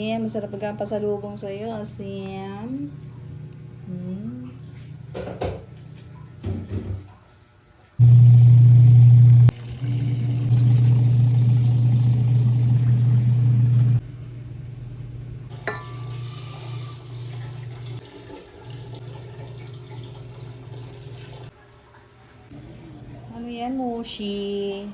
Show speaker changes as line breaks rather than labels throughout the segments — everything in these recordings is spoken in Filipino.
Masarap ang pasalubong sa'yo, Asim. Ano yan, Moshi?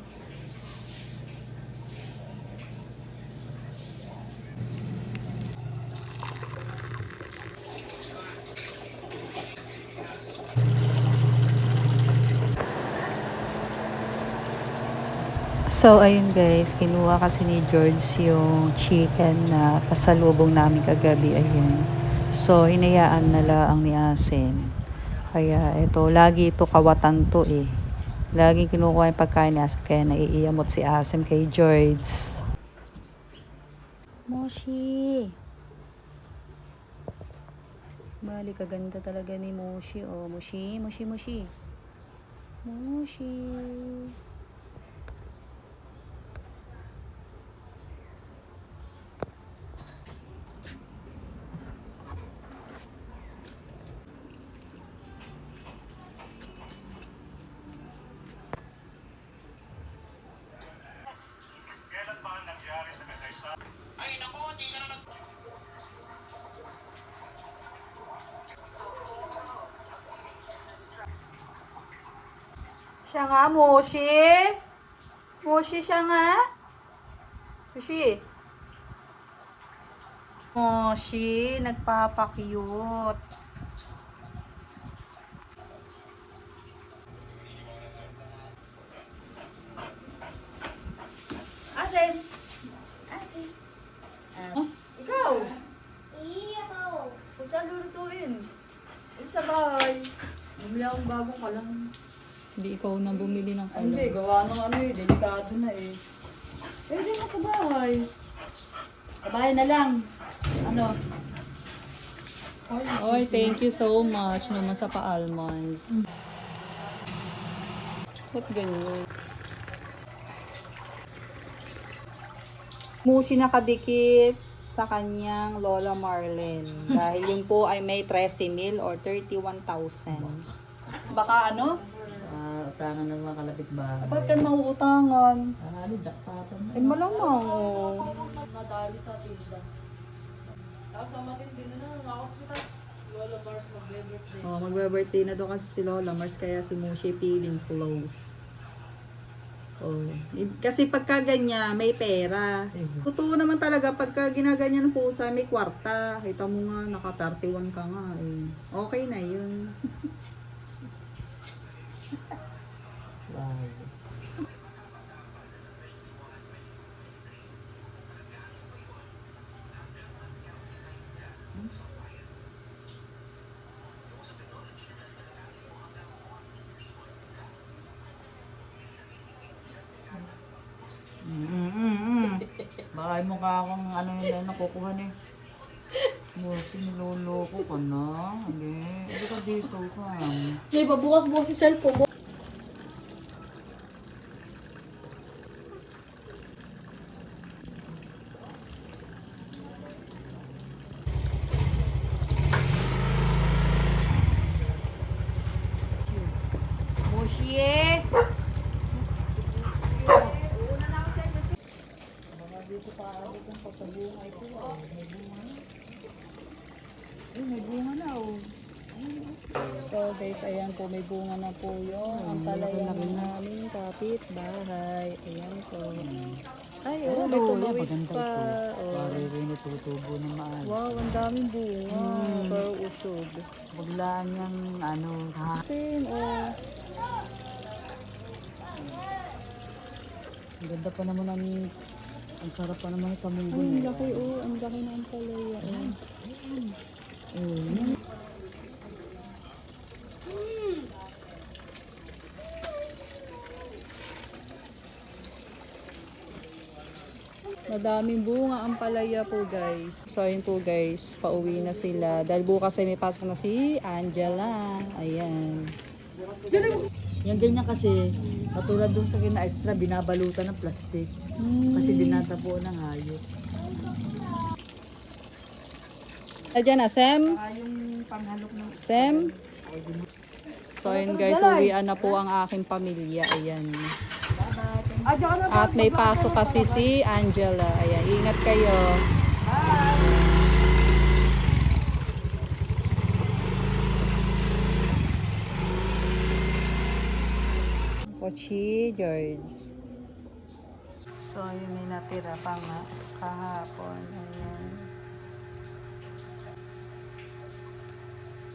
So, ayun guys, kinuha kasi ni George yung chicken na pasalubong namin kagabi, ayun. So, hinayaan na lang ni Asim. Kaya, ito, lagi ito kawatan to eh. Laging kinukuha yung pagkain ni Asim, kaya naiiyamot si Asim kay George. Moshi! Bali, kaganda talaga ni Moshi. Oh, Moshi, Moshi, Moshi. Moshi. Siya nga, Moshi. Moshi siya nga. Moshi. Moshi, nagpapakyut. Asim. Asim. Ikaw. Kung saan lulutuin? Sa bahay. Bumili akong bagong kalan.
Hindi ikaw na bumili ng kalan.
Hindi, gawa ng ano eh, delikado na eh. Pwede na sa bahay. Sa bahay na lang. Ano?
Oy, thank you so much naman sa pa-almonds. Ba't ganyan?
Musi nakadikit sa kanyang Lola Marlene. Dahil yun po ay may 13,000 or 31,000. Baka ano?
Utangan ng mga kalapit ba?
Ba't ka mauutangan?
Ano, jackpotan na.
Eh malamang oh.
Nadali sa tinda. Tapos ang matindi na nakahospital. Lola Mars mag-birthday.
Oh, magbe-birthday na daw kasi si Lola Mars, kaya si Mushi feeling close. Oh, kasi pagka ganyan, may pera. Totoo naman talaga, pagka ginaganyan ng pusa, may kwarta. Kita mo nga, naka 31 ka nga eh. Okay na yun.
Wow. Baka mo ka akong ano yun na nakukuha ni. Mosi, niloloko ka na. Hindi. Hindi ka dito ka.
Hindi ba bukas-bukas si cellphone mo? Moshi eh!
Baka dito pa agad yung pagkabungay ko. May bunga na. May bunga na oh.
So guys, ayan po, may bunga na po yun. Ang palaya namin, kapit bahay. Ayan po. Ay, oh, may tumawid pa. Oh.
Pare rin natutubo ng maayos.
Wow, ang daming bunga. Pero usog.
Baglaan yung ano.
Asin, oh.
Ang ganda pa naman ang sarap pa naman sa mundo.
Ay, ang laki, oh. Ang laki na ang palaya. Oh. Madaming bunga ang palaya po guys. So ayun po guys, pauwi na sila. Dahil bukas ay may pasok na si Angela. Ayan.
Yung ganyan kasi, katulad dun sa kina-extra, binabalutan ng plastic. Kasi dinatapo ng hayop.
Diyan na, Sem?
Yung panghalok ng
Sem? So, yun guys, uwian na po ang aking pamilya. Ayan. At may pasok kasi si Angela. Ayan, ingat kayo. Pochi, George. So, yun may natira pa nga kahapon. Ayan.